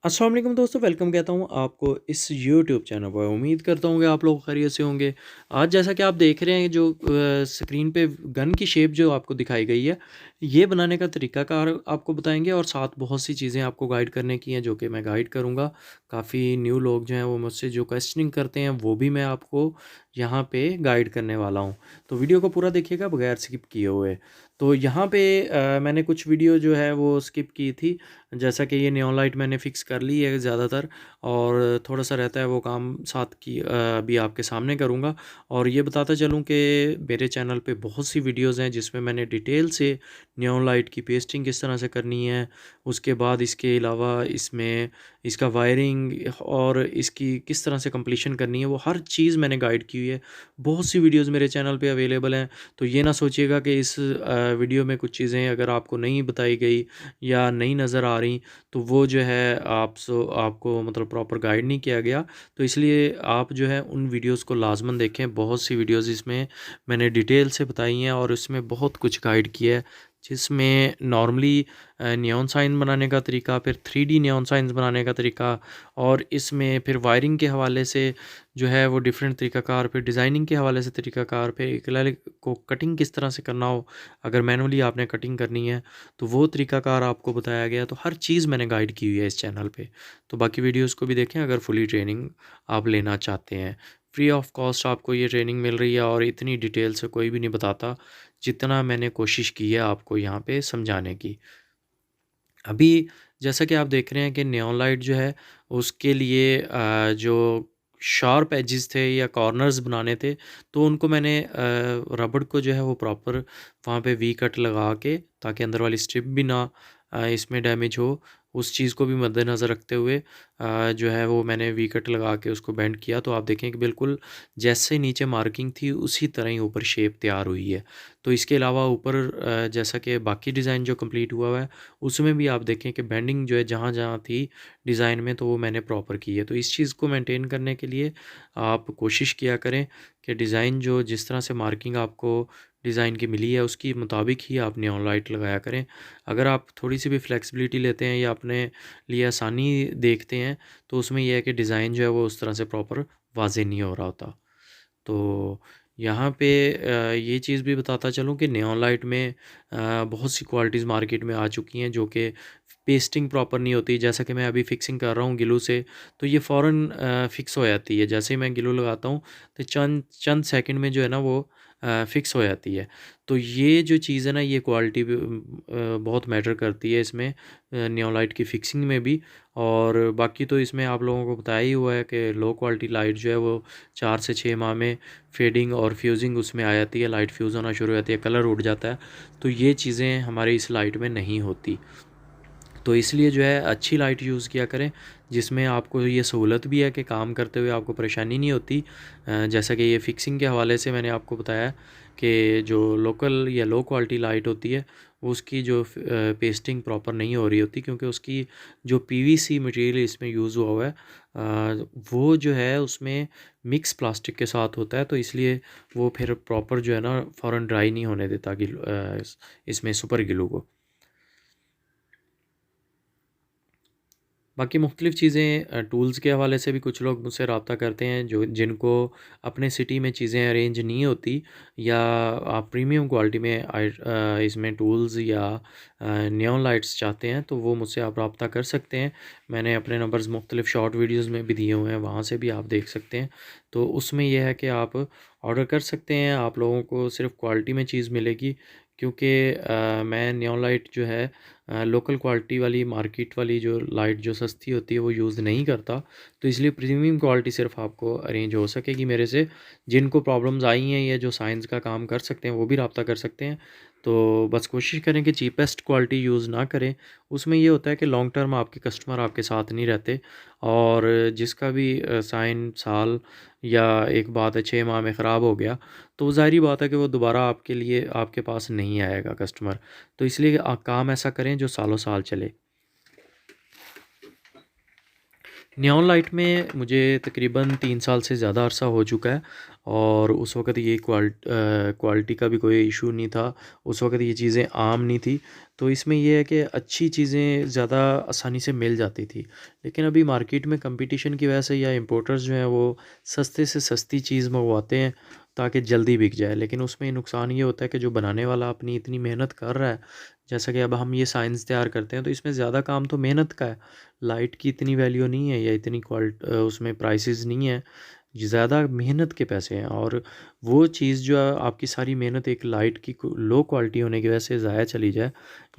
अस्सलाम वालेकुम दोस्तों, वेलकम कहता हूँ आपको इस यूट्यूब चैनल पर। उम्मीद करता हूँ कि आप लोग खैरियत से होंगे। आज जैसा कि आप देख रहे हैं जो स्क्रीन पे गन की शेप जो आपको दिखाई गई है, ये बनाने का तरीकाकार आपको बताएंगे और साथ बहुत सी चीज़ें आपको गाइड करने की हैं जो कि मैं गाइड करूँगा। काफ़ी न्यू लोग जो हैं वो मुझसे जो क्वेश्चनिंग करते हैं वो भी मैं आपको यहाँ पे गाइड करने वाला हूँ। तो वीडियो को पूरा देखिएगा बगैर स्किप किए हुए। तो यहाँ पे मैंने कुछ वीडियो जो है वो स्किप की थी, जैसा कि ये नियॉन लाइट मैंने फ़िक्स कर ली है ज़्यादातर, और थोड़ा-सा रहता है वो काम साथ की अभी आपके सामने करूँगा। और ये बताता चलूँ कि मेरे चैनल पे बहुत सी वीडियोज़ हैं जिसमें मैंने डिटेल से नियॉन लाइट की पेस्टिंग किस तरह से करनी है, उसके बाद इसके अलावा इसमें इसका वायरिंग और इसकी किस तरह से कंप्लीशन करनी है, वो हर चीज़ मैंने गाइड की हुई है। बहुत सी वीडियोज़ मेरे चैनल पे अवेलेबल हैं, तो ये ना सोचिएगा कि इस वीडियो में कुछ चीज़ें अगर आपको नहीं बताई गई या नहीं नज़र आ रही तो वो जो है आपको मतलब प्रॉपर गाइड नहीं किया गया। तो इसलिए आप जो है उन वीडियोज़ को लाज़मन देखें। बहुत सी वीडियोज़ इसमें मैंने डिटेल से बताई हैं और इसमें बहुत कुछ गाइड किया है, जिसमें नॉर्मली नियॉन साइन बनाने का तरीका, फिर 3D नियॉन साइन्स बनाने का तरीका, और इसमें फिर वायरिंग के हवाले से जो है वो डिफरेंट तरीक़ाकार, फिर डिज़ाइनिंग के हवाले से तरीक़ाकार, फिर एक्रेलिक को कटिंग किस तरह से करना हो, अगर मैनुअली आपने कटिंग करनी है तो वो तरीक़ाकार आपको बताया गया। तो हर चीज़ मैंने गाइड की हुई है इस चैनल पे। तो बाकी वीडियोज़ को भी देखें अगर फुली ट्रेनिंग आप लेना चाहते हैं। फ्री ऑफ कॉस्ट आपको ये ट्रेनिंग मिल रही है और इतनी डिटेल से कोई भी नहीं बताता जितना मैंने कोशिश की है आपको यहाँ पे समझाने की। अभी जैसा कि आप देख रहे हैं कि नियॉन लाइट जो है उसके लिए जो शार्प एजेस थे या कॉर्नर्स बनाने थे, तो उनको मैंने रबड़ को जो है वो प्रॉपर वहाँ पे वी कट लगा के, ताकि अंदर वाली स्ट्रिप भी ना इसमें डैमेज हो, उस चीज़ को भी मद्देनज़र रखते हुए जो है वो मैंने वी कट लगा के उसको बेंड किया। तो आप देखें कि बिल्कुल जैसे नीचे मार्किंग थी उसी तरह ही ऊपर शेप तैयार हुई है। तो इसके अलावा ऊपर जैसा कि बाकी डिज़ाइन जो कंप्लीट हुआ है उसमें भी आप देखें कि बेंडिंग जो है जहाँ-जहाँ थी डिज़ाइन में, तो वो मैंने प्रॉपर की है। तो इस चीज़ को मेंटेन करने के लिए आप कोशिश किया करें कि डिज़ाइन जो जिस तरह से मार्किंग आपको डिज़ाइन की मिली है उसके मुताबिक ही आप नियॉन लाइट लगाया करें। अगर आप थोड़ी-सी भी फ्लेक्सिबिलिटी लेते हैं या अपने लिए आसानी देखते हैं, तो उसमें ये है कि डिज़ाइन जो है वो उस तरह से प्रॉपर वाज़ेह नहीं हो रहा होता। तो यहाँ पे ये चीज़ भी बताता चलूँ कि नियॉन लाइट में बहुत सी क्वालिटीज़ मार्केट में आ चुकी हैं जो कि पेस्टिंग प्रॉपर नहीं होती। जैसा कि मैं अभी फ़िक्सिंग कर रहा हूँ ग्लू से, तो ये फ़ौरन फ़िक्स हो जाती है। जैसे ही मैं ग्लू लगाता हूँ तो चंद चंद सेकंड में जो है ना वो फ़िक्स हो जाती है। तो ये जो चीज़ है ना, ये क्वालिटी भी बहुत मैटर करती है इसमें, नियॉन लाइट की फ़िक्सिंग में भी। और बाकी तो इसमें आप लोगों को बताया ही हुआ है कि लो क्वालिटी लाइट जो है वो 4 से 6 माह में फेडिंग और फ्यूजिंग उसमें आ जाती है, लाइट फ्यूज़ होना शुरू हो जाती है, कलर उड़ जाता है। तो ये चीज़ें हमारे इस लाइट में नहीं होती। तो इसलिए जो है अच्छी लाइट यूज़ किया करें जिसमें आपको ये सहूलत भी है कि काम करते हुए आपको परेशानी नहीं होती। जैसा कि ये फ़िक्सिंग के हवाले से मैंने आपको बताया कि जो लोकल या लो क्वालिटी लाइट होती है वो उसकी जो पेस्टिंग प्रॉपर नहीं हो रही होती, क्योंकि उसकी जो पीवीसी मटेरियल इसमें यूज़ हुआ हुआ है वो जो है उसमें मिक्स प्लास्टिक के साथ होता है। तो इसलिए वो फिर प्रॉपर जो है ना फ़ौरन ड्राई नहीं होने देता इसमें सुपर ग्लू को। बाकी मुख्तलिफ़ चीज़ें टूल्स के हवाले से भी कुछ लोग मुझसे रब्ता करते हैं जो जिनको अपने सिटी में चीज़ें अरेंज नहीं होती, या आप प्रीमियम क्वालिटी में इसमें टूल्स या नियॉन लाइट्स चाहते हैं, तो वो मुझसे आप रब्ता कर सकते हैं। मैंने अपने नंबर्स मुख्तलिफ़ शॉर्ट वीडियोज़ में भी दिए हुए हैं, वहाँ से भी आप देख सकते हैं। तो उसमें यह है कि आप ऑर्डर कर सकते हैं, आप लोगों को सिर्फ़ क्वालिटी में चीज़ मिलेगी, क्योंकि मैं नियॉन लाइट जो है लोकल क्वालिटी वाली मार्केट वाली जो लाइट जो सस्ती होती है वो यूज़ नहीं करता। तो इसलिए प्रीमियम क्वालिटी सिर्फ आपको अरेंज हो सकेगी मेरे से। जिनको प्रॉब्लम्स आई हैं या जो साइंस का काम कर सकते हैं वो भी रब्ता कर सकते हैं। तो बस कोशिश करें कि चीपेस्ट क्वालिटी यूज़ ना करें। उसमें ये होता है कि लॉन्ग टर्म आपके कस्टमर आपके साथ नहीं रहते, और जिसका भी साइन साल या एक बात है 6 माह में ख़राब हो गया, तो ज़ाहिर-सी बात है कि वो दोबारा आपके लिए आपके पास नहीं आएगा कस्टमर। तो इसलिए काम ऐसा करें जो सालों साल चले। नियॉन लाइट में मुझे तकरीबन 3 साल से ज़्यादा अरसा हो चुका है और उस वक़्त ये क्वालिटी का भी कोई इशू नहीं था। उस वक़्त ये चीज़ें आम नहीं थी। तो इसमें ये है कि अच्छी चीज़ें ज़्यादा आसानी से मिल जाती थी। लेकिन अभी मार्केट में कॉम्पिटिशन की वजह से या इम्पोर्टर्स जो हैं वो सस्ते से सस्ती चीज़ मँगवाते हैं ताकि जल्दी बिक जाए। लेकिन उसमें नुकसान ये होता है कि जो बनाने वाला अपनी इतनी मेहनत कर रहा है, जैसा कि अब हम ये साइंस तैयार करते हैं तो इसमें ज़्यादा काम तो मेहनत का है। लाइट की इतनी वैल्यू नहीं है या इतनी उसमें प्राइसेस नहीं है। ज़्यादा मेहनत के पैसे हैं और वो चीज़ जो है आपकी सारी मेहनत एक लाइट की लो क्वालिटी होने की वजह से ज़ाया चली जाए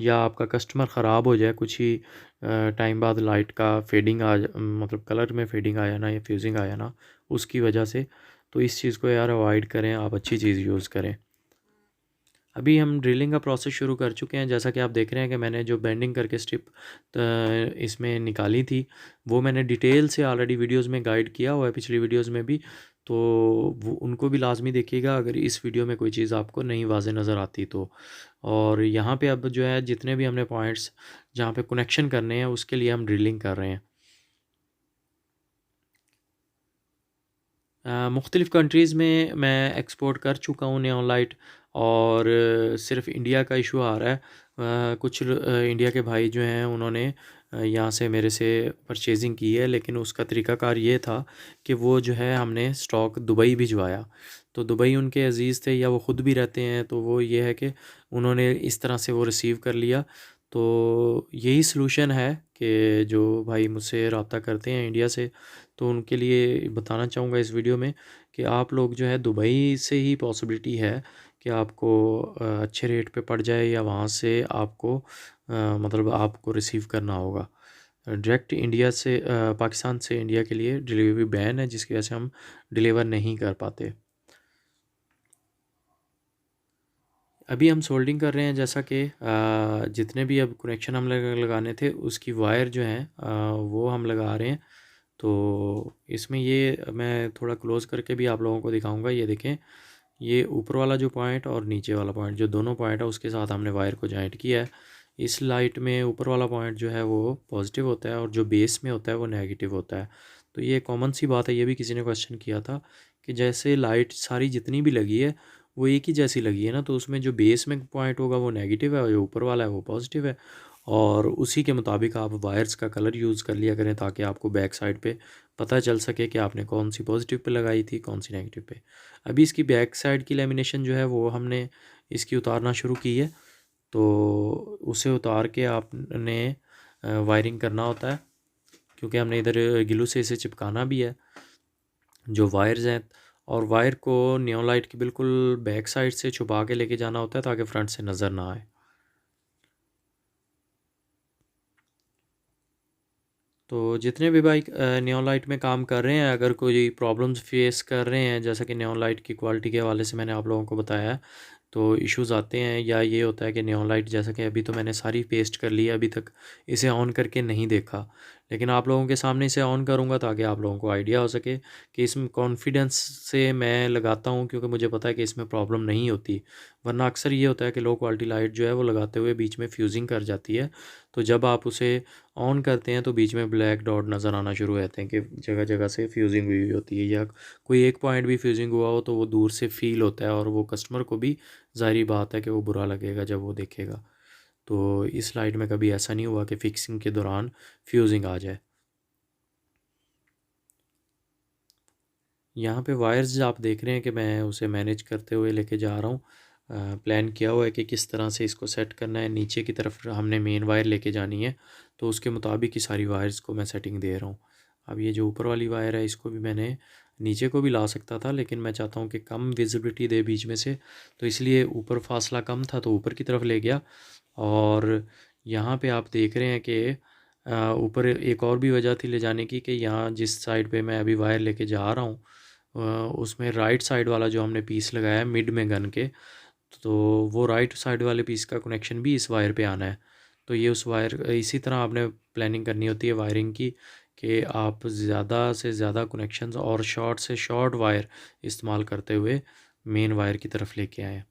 या आपका कस्टमर ख़राब हो जाए कुछ ही टाइम बाद लाइट का फेडिंग मतलब कलर में फेडिंग आ जाना या फ्यूजिंग आ जाना उसकी वजह से, तो इस चीज़ को यार अवॉइड करें, आप अच्छी चीज़ यूज़ करें। अभी हम ड्रिलिंग का प्रोसेस शुरू कर चुके हैं। जैसा कि आप देख रहे हैं कि मैंने जो बेंडिंग करके स्ट्रिप इसमें निकाली थी, वो मैंने डिटेल से ऑलरेडी वीडियोज़ में गाइड किया हुआ है, पिछली वीडियोज़ में भी। तो वो उनको भी लाज़मी देखिएगा अगर इस वीडियो में कोई चीज़ आपको नहीं वाज़ेह नज़र आती तो। और यहाँ पे अब जो है जितने भी हमने पॉइंट्स जहाँ पे कनेक्शन करने हैं उसके लिए हम ड्रिलिंग कर रहे हैं। मुख्तलिफ़ कंट्रीज़ में मैं एक्सपोर्ट कर चुका हूँ नियॉन लाइट और सिर्फ इंडिया का इशू आ रहा है। कुछ इंडिया के भाई जो हैं उन्होंने यहाँ से मेरे से परचेजिंग की है, लेकिन उसका तरीक़ाकार ये था कि वो जो है हमने स्टॉक दुबई भिजवाया। तो दुबई उनके अज़ीज़ थे या वो ख़ुद भी रहते हैं, तो वो ये है कि उन्होंने इस तरह से वो रिसीव कर लिया। तो यही सलूशन है कि जो भाई मुझसे रब्ता करते हैं इंडिया से, तो उनके लिए बताना चाहूँगा इस वीडियो में कि आप लोग जो है दुबई से ही पॉसिबिलिटी है कि आपको अच्छे रेट पे पड़ जाए या वहाँ से आपको मतलब आपको रिसीव करना होगा। डायरेक्ट इंडिया से पाकिस्तान से इंडिया के लिए डिलीवरी बैन है, जिसकी वजह से हम डिलीवर नहीं कर पाते। अभी हम सोल्डिंग कर रहे हैं, जैसा कि जितने भी अब कनेक्शन हम लगाने थे उसकी वायर जो हैं वो हम लगा रहे हैं। तो इसमें ये मैं थोड़ा क्लोज़ करके भी आप लोगों को दिखाऊंगा। ये देखें, ये ऊपर वाला जो पॉइंट और नीचे वाला पॉइंट, जो दोनों पॉइंट है उसके साथ हमने वायर को जॉइंट किया है। इस लाइट में ऊपर वाला पॉइंट जो है वो पॉजिटिव होता है और जो बेस में होता है वो नेगेटिव होता है। तो ये कॉमन सी बात है, ये भी किसी ने क्वेश्चन किया था कि जैसे लाइट सारी जितनी भी लगी है वो एक ही जैसी लगी है ना, तो उसमें जो बेस में पॉइंट होगा वो नेगेटिव है और जो ऊपर वाला है वो पॉजिटिव है। और उसी के मुताबिक आप वायर्स का कलर यूज़ कर लिया करें ताकि आपको बैक साइड पे पता चल सके कि आपने कौन सी पॉजिटिव पे लगाई थी, कौन सी नेगेटिव पे। अभी इसकी बैक साइड की लेमिनेशन जो है वो हमने इसकी उतारना शुरू की है। तो उसे उतार के आपने वायरिंग करना होता है, क्योंकि हमने इधर ग्लू से इसे चिपकाना भी है जो वायर्स हैं। और वायर को नियॉन लाइट की बिल्कुल बैक साइड से छुपा के लेके जाना होता है ताकि फ्रंट से नज़र ना आए। तो जितने भी भाई नियॉन लाइट में काम कर रहे हैं, अगर कोई प्रॉब्लम्स फेस कर रहे हैं, जैसा कि नियॉन लाइट की क्वालिटी के हवाले से मैंने आप लोगों को बताया है, तो इश्यूज़ आते हैं या ये होता है कि नियॉन लाइट, जैसा कि अभी तो मैंने सारी पेस्ट कर ली है, अभी तक इसे ऑन करके नहीं देखा, लेकिन आप लोगों के सामने इसे ऑन करूँगा ताकि आप लोगों को आइडिया हो सके कि इसमें कॉन्फिडेंस से मैं लगाता हूँ, क्योंकि मुझे पता है कि इसमें प्रॉब्लम नहीं होती। वरना अक्सर ये होता है कि लो क्वालिटी लाइट जो है वो लगाते हुए बीच में फ्यूजिंग कर जाती है। तो जब आप उसे ऑन करते हैं तो बीच में ब्लैक डॉट नज़र आना शुरू हो जाते हैं कि जगह जगह से फ्यूजिंग हुई होती है, या कोई एक पॉइंट भी फ्यूजिंग हुआ हो तो वो दूर से फील होता है और वो कस्टमर को भी ज़ाहिर बात है कि वो बुरा लगेगा जब वो देखेगा। तो इस लाइट में कभी ऐसा नहीं हुआ कि फ़िक्सिंग के दौरान फ्यूजिंग आ जाए। यहाँ पे वायर्स आप देख रहे हैं कि मैं उसे मैनेज करते हुए लेके जा रहा हूँ। प्लान किया हुआ है कि किस तरह से इसको सेट करना है। नीचे की तरफ हमने मेन वायर लेके जानी है, तो उसके मुताबिक ही सारी वायर्स को मैं सेटिंग दे रहा हूँ। अब ये जो ऊपर वाली वायर है इसको भी मैंने नीचे को भी ला सकता था, लेकिन मैं चाहता हूँ कि कम विजिबिलिटी दे बीच में से, तो इसलिए ऊपर फासला कम था तो ऊपर की तरफ ले गया। और यहाँ पे आप देख रहे हैं कि ऊपर एक और भी वजह थी ले जाने की कि यहाँ जिस साइड पे मैं अभी वायर लेके जा रहा हूँ उसमें राइट साइड वाला जो हमने पीस लगाया है मिड में गन के, तो वो राइट साइड वाले पीस का कनेक्शन भी इस वायर पे आना है। तो ये उस वायर इसी तरह आपने प्लानिंग करनी होती है वायरिंग की कि आप ज़्यादा से ज़्यादा कनेक्शंस और शॉर्ट से शॉर्ट वायर इस्तेमाल करते हुए मेन वायर की तरफ लेके आएँ।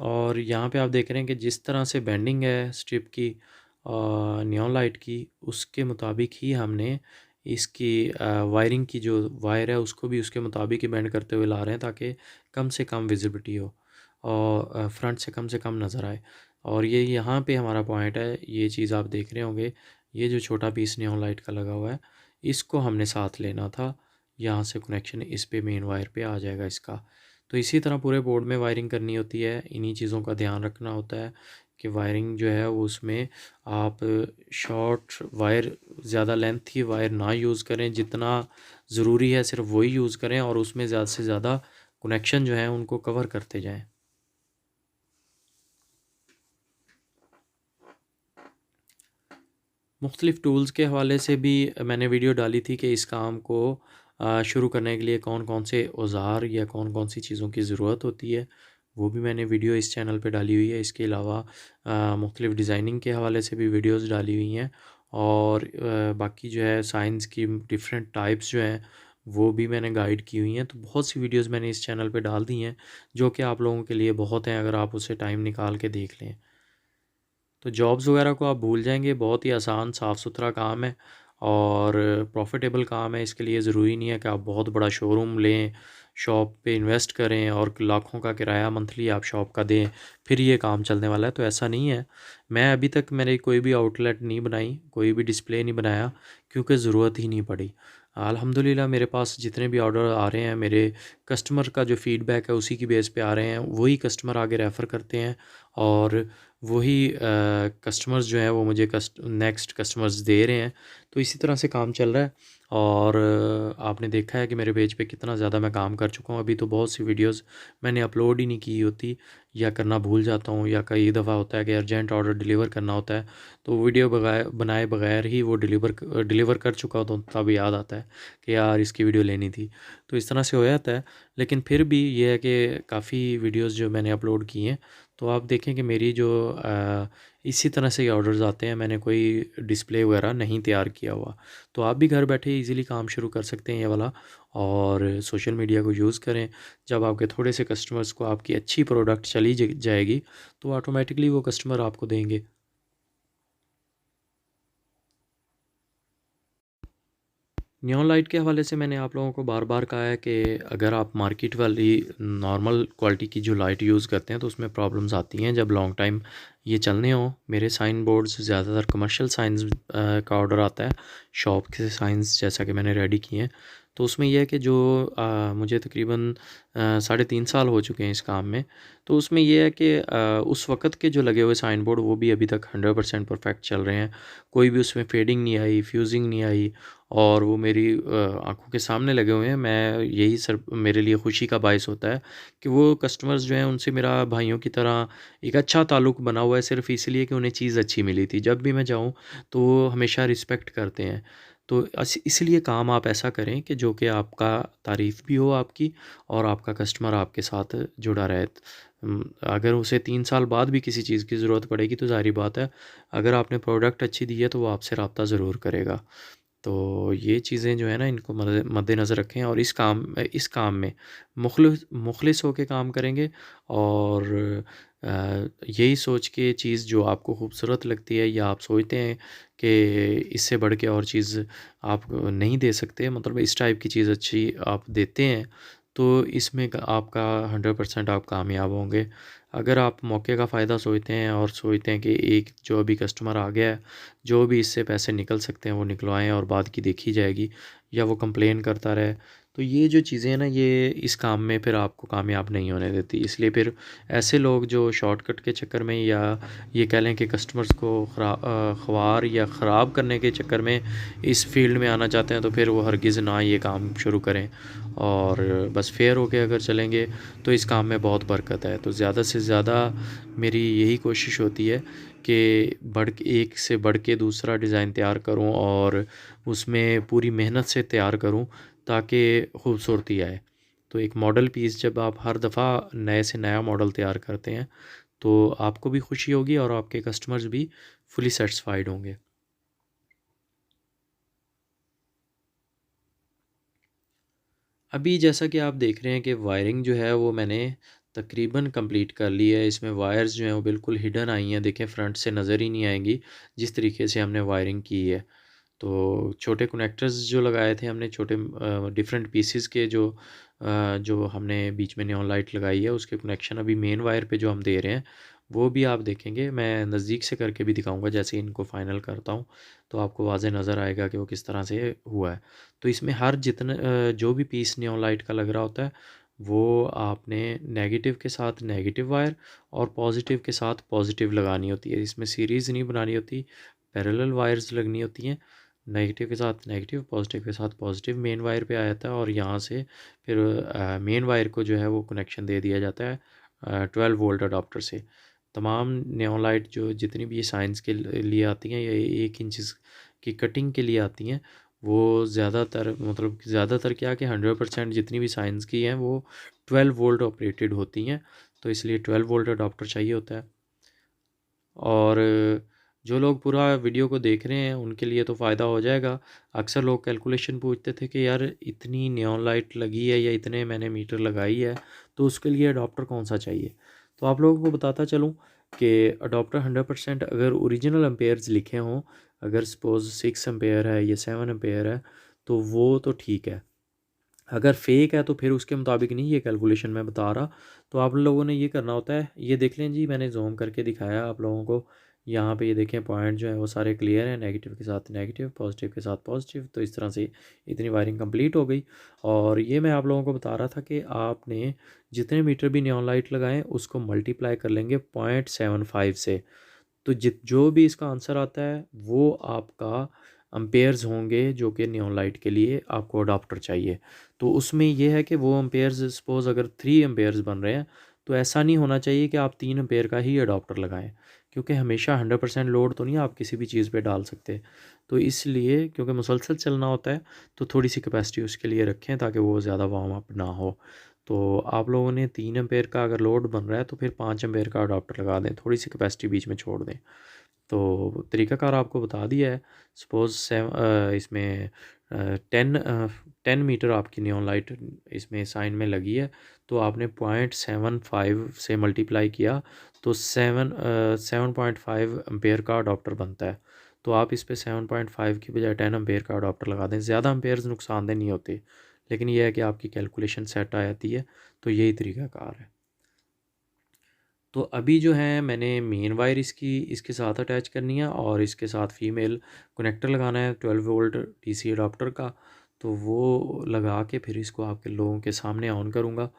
और यहाँ पे आप देख रहे हैं कि जिस तरह से बेंडिंग है स्ट्रिप की नियॉन लाइट की, उसके मुताबिक ही हमने इसकी वायरिंग की जो वायर है उसको भी उसके मुताबिक ही बेंड करते हुए ला रहे हैं, ताकि कम से कम विजिबिलिटी हो और फ्रंट से कम नज़र आए। और ये यहाँ पे हमारा पॉइंट है, ये चीज़ आप देख रहे होंगे, ये जो छोटा पीस नियॉन लाइट का लगा हुआ है, इसको हमने साथ लेना था। यहाँ से कनेक्शन इस पे मेन वायर पे आ जाएगा इसका। तो इसी तरह पूरे बोर्ड में वायरिंग करनी होती है, इन्हीं चीज़ों का ध्यान रखना होता है कि वायरिंग जो है वो उसमें आप शॉर्ट वायर, ज़्यादा लेंथ की वायर ना यूज़ करें, जितना ज़रूरी है सिर्फ वही यूज़ करें और उसमें ज़्यादा से ज़्यादा कनेक्शन जो है उनको कवर करते जाएं। मुख्तलिफ़ टूल्स के हवाले से भी मैंने वीडियो डाली थी कि इस काम को शुरू करने के लिए कौन कौन से औज़ार या कौन कौन सी चीज़ों की ज़रूरत होती है, वो भी मैंने वीडियो इस चैनल पे डाली हुई है। इसके अलावा मुख्तलिफ़ डिज़ाइनिंग के हवाले से भी वीडियोस डाली हुई हैं, और बाकी जो है साइंस की डिफरेंट टाइप्स जो हैं वो भी मैंने गाइड की हुई हैं। तो बहुत सी वीडियोस मैंने इस चैनल पे डाल दी हैं, जो कि आप लोगों के लिए बहुत हैं अगर आप उसे टाइम निकाल के देख लें। तो जॉब्स वगैरह को आप भूल जाएंगे, बहुत ही आसान साफ़ सुथरा काम है और प्रॉफिटेबल काम है। इसके लिए ज़रूरी नहीं है कि आप बहुत बड़ा शोरूम लें, शॉप पे इन्वेस्ट करें और लाखों का किराया मंथली आप शॉप का दें, फिर ये काम चलने वाला है, तो ऐसा नहीं है। मैं अभी तक मेरी कोई भी आउटलेट नहीं बनाई, कोई भी डिस्प्ले नहीं बनाया, क्योंकि ज़रूरत ही नहीं पड़ी। अल्हम्दुलिल्लाह मेरे पास जितने भी ऑर्डर आ रहे हैं, मेरे कस्टमर का जो फ़ीडबैक है उसी की बेस पे आ रहे हैं, वही कस्टमर आगे रेफ़र करते हैं और वही कस्टमर्स जो हैं वो मुझे नेक्स्ट कस्टमर्स दे रहे हैं। तो इसी तरह से काम चल रहा है। और आपने देखा है कि मेरे पेज पे कितना ज़्यादा मैं काम कर चुका हूँ। अभी तो बहुत सी वीडियोस मैंने अपलोड ही नहीं की होती, या करना भूल जाता हूँ, या कई दफ़ा होता है कि अर्जेंट ऑर्डर डिलीवर करना होता है, तो वीडियो बनाए बगैर ही वो डिलीवर कर चुका होता हूँ, तब याद आता है कि यार इसकी वीडियो लेनी थी। तो इस तरह से हो जाता है। लेकिन फिर भी ये है कि काफ़ी वीडियोज़ जो मैंने अपलोड की हैं, तो आप देखें कि मेरी जो इसी तरह से ऑर्डर्स आते हैं, मैंने कोई डिस्प्ले वगैरह नहीं तैयार किया हुआ। तो आप भी घर बैठे इजीली काम शुरू कर सकते हैं ये वाला, और सोशल मीडिया को यूज़ करें। जब आपके थोड़े से कस्टमर्स को आपकी अच्छी प्रोडक्ट चली जाएगी, तो ऑटोमेटिकली वो कस्टमर आपको देंगे। नियॉन लाइट के हवाले से मैंने आप लोगों को बार बार कहा है कि अगर आप मार्केट वाली नॉर्मल क्वालिटी की जो लाइट यूज़ करते हैं तो उसमें प्रॉब्लम्स आती हैं जब लॉन्ग टाइम ये चलने हों। मेरे साइन बोर्ड्स ज़्यादातर कमर्शियल साइंस का ऑर्डर आता है, शॉप के साइंस जैसा कि मैंने रेडी किए हैं। तो उसमें यह है कि जो मुझे तकरीबन 3.5 साल हो चुके हैं इस काम में। तो उसमें यह है कि उस वक़्त के जो लगे हुए साइन बोर्ड वो भी अभी तक 100% परफेक्ट चल रहे हैं। कोई भी उसमें फेडिंग नहीं आई, फ्यूजिंग नहीं आई, और वो मेरी आँखों के सामने लगे हुए हैं। मैं यही सर मेरे लिए खुशी का बायस होता है कि वो कस्टमर्स जो हैं उनसे मेरा भाइयों की तरह एक अच्छा ताल्लुक़ बना हुआ है, सिर्फ़ इसलिए कि उन्हें चीज़ अच्छी मिली थी। जब भी मैं जाऊँ तो वो हमेशा रिस्पेक्ट करते हैं। तो इसलिए काम आप ऐसा करें कि जो कि आपका तारीफ़ भी हो आपकी, और आपका कस्टमर आपके साथ जुड़ा रहे। अगर उसे 3 साल बाद भी किसी चीज़ की ज़रूरत पड़ेगी तो ज़ाहिर-सी बात है, अगर आपने प्रोडक्ट अच्छी दी है तो वो आपसे राब्ता ज़रूर करेगा। तो ये चीज़ें जो है ना, इनको मद्देनज़र रखें और इस काम में मुखलिस होके काम करेंगे, और यही सोच के चीज़ जो आपको खूबसूरत लगती है या आप सोचते हैं कि इससे बढ़ के और चीज़ आप नहीं दे सकते, मतलब इस टाइप की चीज़ अच्छी आप देते हैं, तो इसमें आपका 100% आप कामयाब होंगे। अगर आप मौके का फ़ायदा सोचते हैं और सोचते हैं कि एक जो अभी कस्टमर आ गया है, जो भी इससे पैसे निकल सकते हैं वो निकलवाएँ और बाद की देखी जाएगी, या वो कंप्लेन करता रहे, तो ये जो चीज़ें हैं ना, ये इस काम में फिर आपको कामयाब नहीं होने देती। इसलिए फिर ऐसे लोग जो शॉर्टकट के चक्कर में, या ये कह लें कि कस्टमर्स को ख्वार या ख़राब करने के चक्कर में इस फील्ड में आना चाहते हैं, तो फिर वो हरगिज़ ना ये काम शुरू करें, और बस फेयर होके अगर चलेंगे तो इस काम में बहुत बरकत है। तो ज़्यादा से ज़्यादा मेरी यही कोशिश होती है कि एक से बढ़ के दूसरा डिज़ाइन तैयार करूं, और उसमें पूरी मेहनत से तैयार करूं, ताकि खूबसूरती आए। तो एक मॉडल पीस जब आप हर दफ़ा नए से नया मॉडल तैयार करते हैं, तो आपको भी खुशी होगी और आपके कस्टमर्स भी फुली सेटिस्फाइड होंगे। अभी जैसा कि आप देख रहे हैं कि वायरिंग जो है वो मैंने तकरीबन कंप्लीट कर ली है। इसमें वायर्स जो हैं वो बिल्कुल हिडन आई हैं, देखें फ्रंट से नज़र ही नहीं आएंगी जिस तरीके से हमने वायरिंग की है। तो छोटे कनेक्टर्स जो लगाए थे हमने, छोटे डिफरेंट पीसेस के जो हमने बीच में नियॉन लाइट लगाई है उसके कनेक्शन अभी मेन वायर पे जो हम दे रहे हैं वो भी आप देखेंगे। मैं नज़दीक से करके भी दिखाऊंगा, जैसे इनको फाइनल करता हूँ तो आपको वाज़े नज़र आएगा कि वो किस तरह से हुआ है। तो इसमें हर जितने जो भी पीस नियॉन लाइट का लग रहा होता है वो आपने नेगेटिव के साथ नेगेटिव वायर और पॉजिटिव के साथ पॉजिटिव लगानी होती है। इसमें सीरीज़ नहीं बनानी होती, पैरेलल वायर्स लगनी होती हैं। नेगेटिव के साथ नेगेटिव, पॉजिटिव के साथ पॉजिटिव मेन वायर पे आया था और यहाँ से फिर मेन वायर को जो है वो कनेक्शन दे दिया जाता है 12 वोल्ट अडाप्टर से। तमाम नियॉन लाइट जो जितनी भी ये साइंस के लिए आती हैं, ये 1 इंच की कटिंग के लिए आती हैं, वो ज़्यादातर मतलब ज़्यादातर क्या कि 100% जितनी भी साइंस की हैं वो 12 वोल्ट ऑपरेटेड होती हैं। तो इसलिए 12 वोल्ट अडाप्टर चाहिए होता है। और जो लोग पूरा वीडियो को देख रहे हैं उनके लिए तो फ़ायदा हो जाएगा। अक्सर लोग कैलकुलेशन पूछते थे कि यार इतनी नियॉन लाइट लगी है या इतने मैंने मीटर लगाई है तो उसके लिए अडॉप्टर कौन सा चाहिए। तो आप लोगों को बताता चलूँ कि अडॉप्टर 100% अगर ओरिजिनल एम्पेयर्स लिखे हों, अगर सपोज़ 6 एम्पेयर है या 7 एम्पेयर है तो वो तो ठीक है। अगर फेक है तो फिर उसके मुताबिक नहीं ये कैलकुलेशन मैं बता रहा। तो आप लोगों ने ये करना होता है, ये देख लें जी, मैंने जूम करके दिखाया आप लोगों को। यहाँ पे ये देखें पॉइंट जो है वो सारे क्लियर हैं, नेगेटिव के साथ नेगेटिव, पॉजिटिव के साथ पॉजिटिव। तो इस तरह से इतनी वायरिंग कंप्लीट हो गई। और ये मैं आप लोगों को बता रहा था कि आपने जितने मीटर भी नियॉन लाइट लगाएं उसको मल्टीप्लाई कर लेंगे 0.75 से। तो जो भी इसका आंसर आता है वो आपका अम्पेयर्स होंगे जो कि नियॉन लाइट के लिए आपको अडाप्टर चाहिए। तो उसमें ये है कि वो अम्पेयर्स सपोज़ अगर 3 एम्पेयर्स बन रहे हैं तो ऐसा नहीं होना चाहिए कि आप 3 एम्पेयर का ही अडाप्टर लगाएं, क्योंकि हमेशा 100% लोड तो नहीं आप किसी भी चीज़ पे डाल सकते। तो इसलिए क्योंकि मुसलसल चलना होता है तो थोड़ी सी कैपेसिटी उसके लिए रखें ताकि वो ज़्यादा वार्म अप ना हो। तो आप लोगों ने 3 एम्पेयर का अगर लोड बन रहा है तो फिर 5 एम्पेयर का अडाप्टर लगा दें, थोड़ी सी कैपेसिटी बीच में छोड़ दें। तो तरीक़ाकार आपको बता दिया है। सपोज़ इसमें 10 मीटर आपकी नियॉन लाइट इसमें साइन में लगी है तो आपने 0.75 से मल्टीप्लाई किया तो 7.5 एम्पेयर का अडाप्टर बनता है। तो आप इस पे 7.5 की बजाय 10 एम्पेयर का अडाप्टर लगा दें। ज़्यादा एम्पेयर्स नुकसानदेह नहीं होते, लेकिन यह है कि आपकी कैलकुलेशन सेट आ जाती है। तो यही तरीक़ाकार है। तो अभी जो है मैंने मेन वायर इसकी इसके साथ अटैच करनी है और इसके साथ फीमेल कनेक्टर लगाना है 12 वोल्ट डीसी अडाप्टर का। तो वो लगा के फिर इसको आपके लोगों के सामने ऑन करूँगा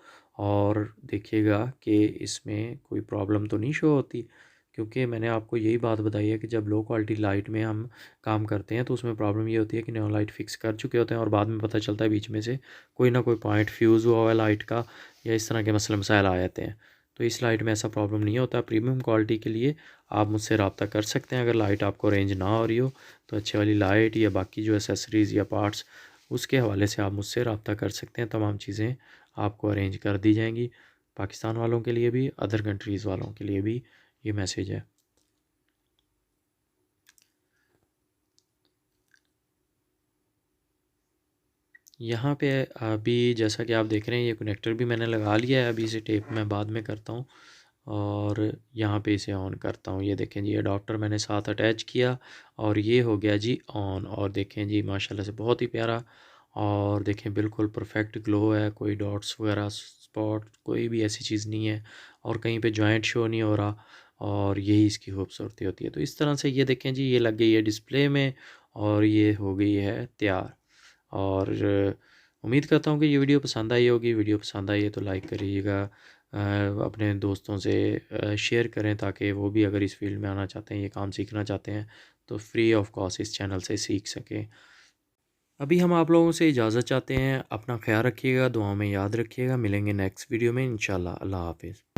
और देखिएगा कि इसमें कोई प्रॉब्लम तो नहीं शो होती। क्योंकि मैंने आपको यही बात बताई है कि जब लो क्वालिटी लाइट में हम काम करते हैं तो उसमें प्रॉब्लम ये होती है कि नियॉन लाइट फिक्स कर चुके होते हैं और बाद में पता चलता है बीच में से कोई ना कोई पॉइंट फ्यूज़ हुआ हुआ है लाइट का, या इस तरह के मसले मसाइल आ जाते हैं। तो इस लाइट में ऐसा प्रॉब्लम नहीं होता। प्रीमियम क्वालिटी के लिए आप मुझसे रब्ता कर सकते हैं। अगर लाइट आपको रेंज ना हो रही हो तो अच्छे वाली लाइट या बाकी जो एसेसरीज़ या पार्ट्स उसके हवाले से आप मुझसे रब्ता कर सकते हैं। तमाम चीज़ें आपको अरेंज कर दी जाएंगी। पाकिस्तान वालों के लिए भी, अदर कंट्रीज़ वालों के लिए भी ये मैसेज है। यहाँ पे अभी जैसा कि आप देख रहे हैं ये कनेक्टर भी मैंने लगा लिया है। अभी इसे टेप मैं बाद में करता हूँ और यहाँ पे इसे ऑन करता हूँ। ये देखें जी अडॉप्टर मैंने साथ अटैच किया और ये हो गया जी ऑन। और देखें जी माशाल्लाह से बहुत ही प्यारा, और देखें बिल्कुल परफेक्ट ग्लो है, कोई डॉट्स वगैरह स्पॉट कोई भी ऐसी चीज़ नहीं है और कहीं पे जॉइंट शो नहीं हो रहा। और यही इसकी खूबसूरती होती है। तो इस तरह से ये देखें जी ये लग गई है डिस्प्ले में और ये हो गई है तैयार। और उम्मीद करता हूँ कि ये वीडियो पसंद आई होगी। वीडियो पसंद आई है तो लाइक करिएगा, अपने दोस्तों से शेयर करें ताकि वो भी अगर इस फील्ड में आना चाहते हैं, ये काम सीखना चाहते हैं तो फ्री ऑफ कॉस्ट इस चैनल से सीख सकें। अभी हम आप लोगों से इजाज़त चाहते हैं। अपना ख्याल रखिएगा, दुआओं में याद रखिएगा। मिलेंगे नेक्स्ट वीडियो में इंशाल्लाह। अल्लाह हाफ़िज़।